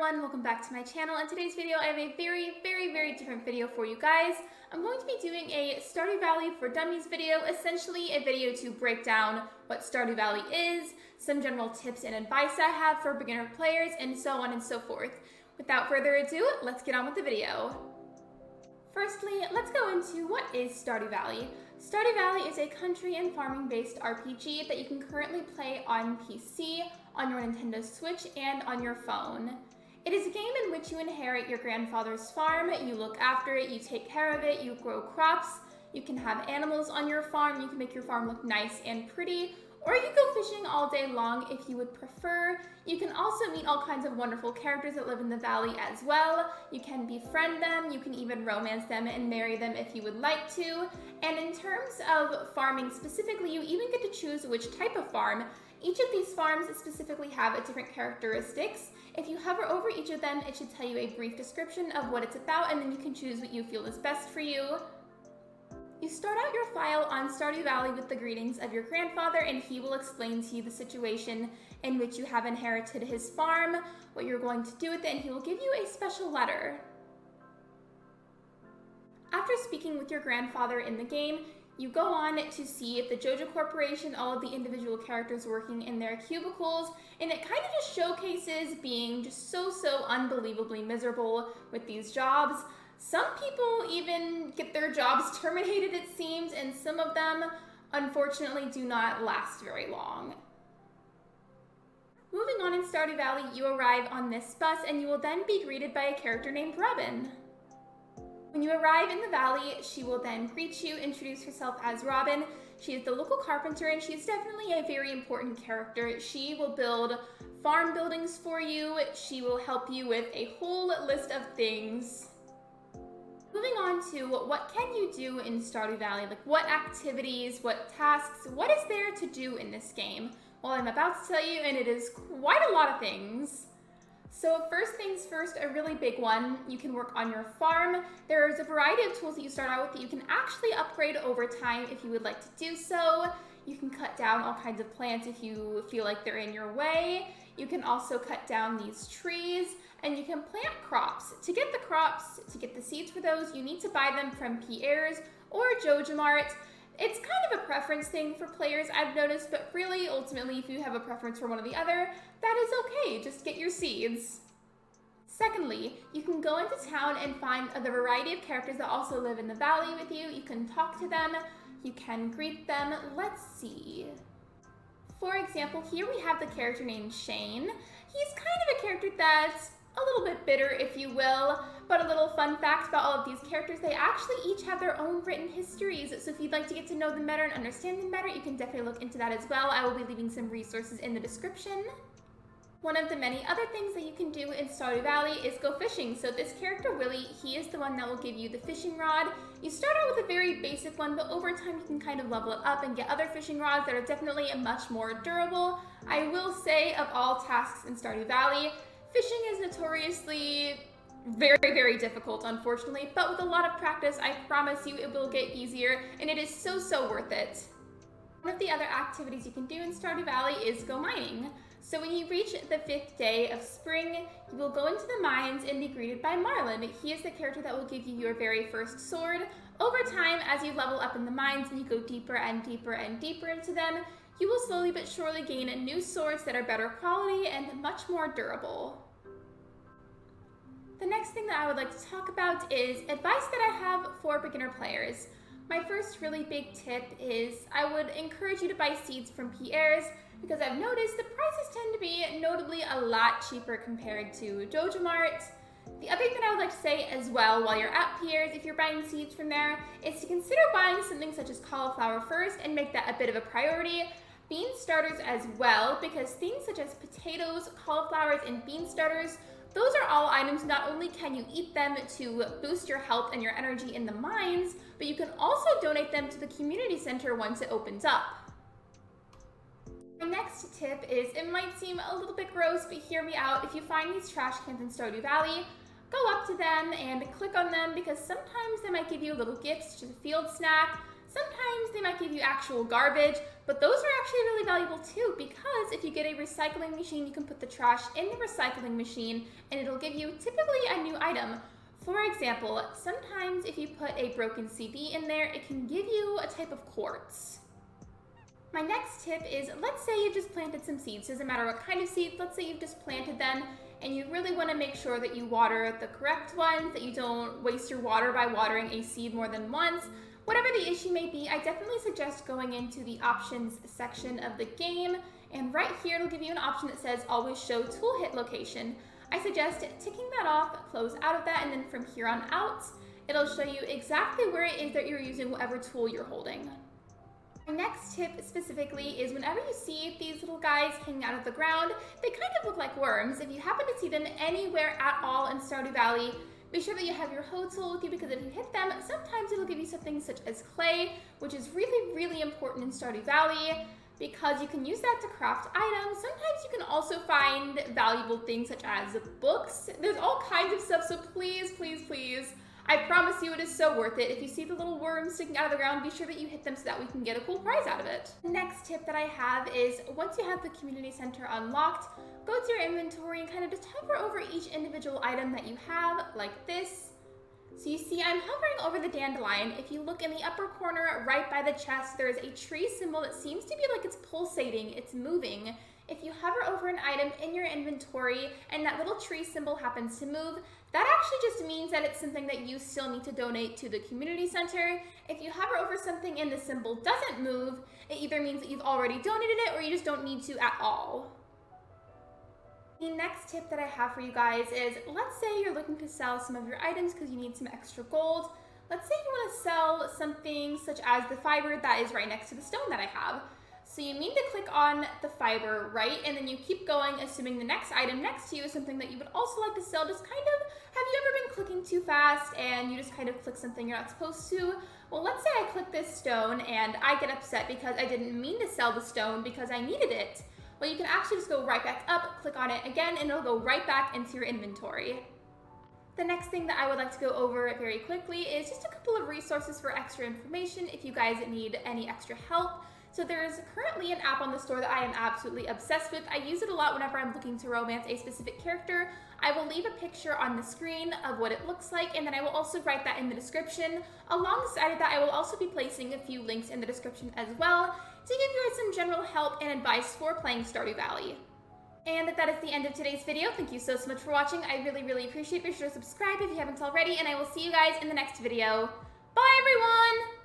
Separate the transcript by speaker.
Speaker 1: everyone, welcome back to my channel. In today's video, I have a very different video for you guys. I'm going to be doing a Stardew Valley for Dummies video, essentially a video to break down what Stardew Valley is, some general tips and advice I have for beginner players, and so on and so forth. Without further ado, let's get on with the video. Firstly, let's go into what is Stardew Valley. Stardew Valley is a country and farming-based RPG that you can currently play on PC, on your Nintendo Switch, and on your phone. It is a game in which you inherit your grandfather's farm, you look after it, you take care of it, you grow crops, you can have animals on your farm, you can make your farm look nice and pretty, or you go fishing all day long if you would prefer. You can also meet all kinds of wonderful characters that live in the valley as well. You can befriend them, you can even romance them and marry them if you would like to. And in terms of farming specifically, you even get to choose which type of farm. Each of these farms specifically have different characteristics. If you hover over each of them, it should tell you a brief description of what it's about, and then you can choose what you feel is best for you. You start out your file on Stardew Valley with the greetings of your grandfather, and he will explain to you the situation in which you have inherited his farm, what you're going to do with it, and he will give you a special letter. After speaking with your grandfather in the game, you go on to see the JoJo Corporation, all of the individual characters working in their cubicles, and it kind of just showcases being just so unbelievably miserable with these jobs. Some people even get their jobs terminated, it seems, and some of them, unfortunately, do not last very long. Moving on in Stardew Valley, you arrive on this bus, and you will then be greeted by a character named Robin. When you arrive in the valley, she will then greet you, introduce herself as Robin. She is the local carpenter, and she is definitely a very important character. She will build farm buildings for you. She will help you with a whole list of things. Moving on to what can you do in Stardew Valley, like what activities, what tasks, what is there to do in this game? Well, I'm about to tell you, and it is quite a lot of things. So first things first, a really big one, you can work on your farm. There's a variety of tools that you start out with that you can actually upgrade over time if you would like to do so. You can cut down all kinds of plants if you feel like they're in your way. You can also cut down these trees, and you can plant crops. To get the crops, to get the seeds for those, you need to buy them from Pierre's or JoJo Mart. It's kind of a preference thing for players, I've noticed, but really, ultimately, if you have a preference for one or the other, that is okay, just get your seeds. Secondly, you can go into town and find the variety of characters that also live in the valley with you. You can talk to them, you can greet them. Let's see. For example, here we have the character named Shane. He's kind of a character that's a little bit bitter, if you will, but a little fun fact about all of these characters, they actually each have their own written histories, so if you'd like to get to know them better and understand them better, you can definitely look into that as well. I will be leaving some resources in the description. One of the many other things that you can do in Stardew Valley is go fishing. So this character, Willie, he is the one that will give you the fishing rod. You start out with a very basic one, but over time you can kind of level it up and get other fishing rods that are definitely much more durable. I will say, of all tasks in Stardew Valley, fishing is notoriously very difficult, unfortunately, but with a lot of practice, I promise you it will get easier, and it is so worth it. One of the other activities you can do in Stardew Valley is go mining. So when you reach the 5th day of spring, you will go into the mines and be greeted by Marlin. He is the character that will give you your very first sword. Over time, as you level up in the mines and you go deeper and deeper into them, you will slowly but surely gain new swords that are better quality and much more durable. The next thing that I would like to talk about is advice that I have for beginner players. My first really big tip is I would encourage you to buy seeds from Pierre's, because I've noticed the prices tend to be notably a lot cheaper compared to JoJo Mart. The other thing that I would like to say as well while you're at Pierre's, if you're buying seeds from there, is to consider buying something such as cauliflower first and make that a bit of a priority. Bean starters as well, because things such as potatoes, cauliflowers, and bean starters, those are all items. Not only can you eat them to boost your health and your energy in the mines, but you can also donate them to the community center once it opens up. My next tip is, it might seem a little bit gross, but hear me out. If you find these trash cans in Stardew Valley, go up to them and click on them, because sometimes they might give you little gifts, such as a field snack. Sometimes they might give you actual garbage, But those are actually really valuable too, because if you get a recycling machine, you can put the trash in the recycling machine and it'll give you typically a new item. For example, sometimes if you put a broken CD in there, it can give you a type of quartz. My next tip is, let's say you've just planted some seeds. Doesn't matter what kind of seeds, let's say you've just planted them and you really want to make sure that you water the correct ones, that you don't waste your water by watering a seed more than once. Whatever the issue may be, I definitely suggest going into the options section of the game, and right here it'll give you an option that says always show tool hit location. I suggest ticking that off, close out of that, and then from here on out, it'll show you exactly where it is that you're using whatever tool you're holding. My next tip specifically is whenever you see these little guys hanging out of the ground, they kind of look like worms. If you happen to see them anywhere at all in Stardew Valley, be sure that you have your hoe tool with you, because if you hit them, sometimes it'll give you something such as clay, which is really, really important in Stardew Valley because you can use that to craft items. Sometimes you can also find valuable things such as books. There's all kinds of stuff, so please, please, please, I promise you it is so worth it. If you see the little worms sticking out of the ground, be sure that you hit them so that we can get a cool prize out of it. Next tip that I have is, once you have the community center unlocked, go to your inventory and kind of just hover over each individual item that you have, like this. So you see I'm hovering over the dandelion. If you look in the upper corner right by the chest, there is a tree symbol that seems to be like it's pulsating, it's moving. If you hover over an item in your inventory and that little tree symbol happens to move, that actually just means that it's something that you still need to donate to the community center. If you hover over something and the symbol doesn't move, it either means that you've already donated it or you just don't need to at all. The next tip that I have for you guys is, let's say you're looking to sell some of your items because you need some extra gold. Let's say you want to sell something such as the fiber that is right next to the stone that I have. So you need to click on the fiber, right? And then you keep going, assuming the next item next to you is something that you would also like to sell. Just kind of, have you ever been clicking too fast and you just kind of click something you're not supposed to? Well, let's say I click this stone and I get upset because I didn't mean to sell the stone because I needed it. Well, you can actually just go right back up, click on it again, and it'll go right back into your inventory. The next thing that I would like to go over very quickly is just a couple of resources for extra information if you guys need any extra help. So there's currently an app on the store that I am absolutely obsessed with. I use it a lot whenever I'm looking to romance a specific character. I will leave a picture on the screen of what it looks like, and then I will also write that in the description. Alongside that, I will also be placing a few links in the description as well to give you guys some general help and advice for playing Stardew Valley. And that is the end of today's video. Thank you so much for watching. I really, really appreciate it. Be sure to subscribe if you haven't already, and I will see you guys in the next video. Bye, everyone!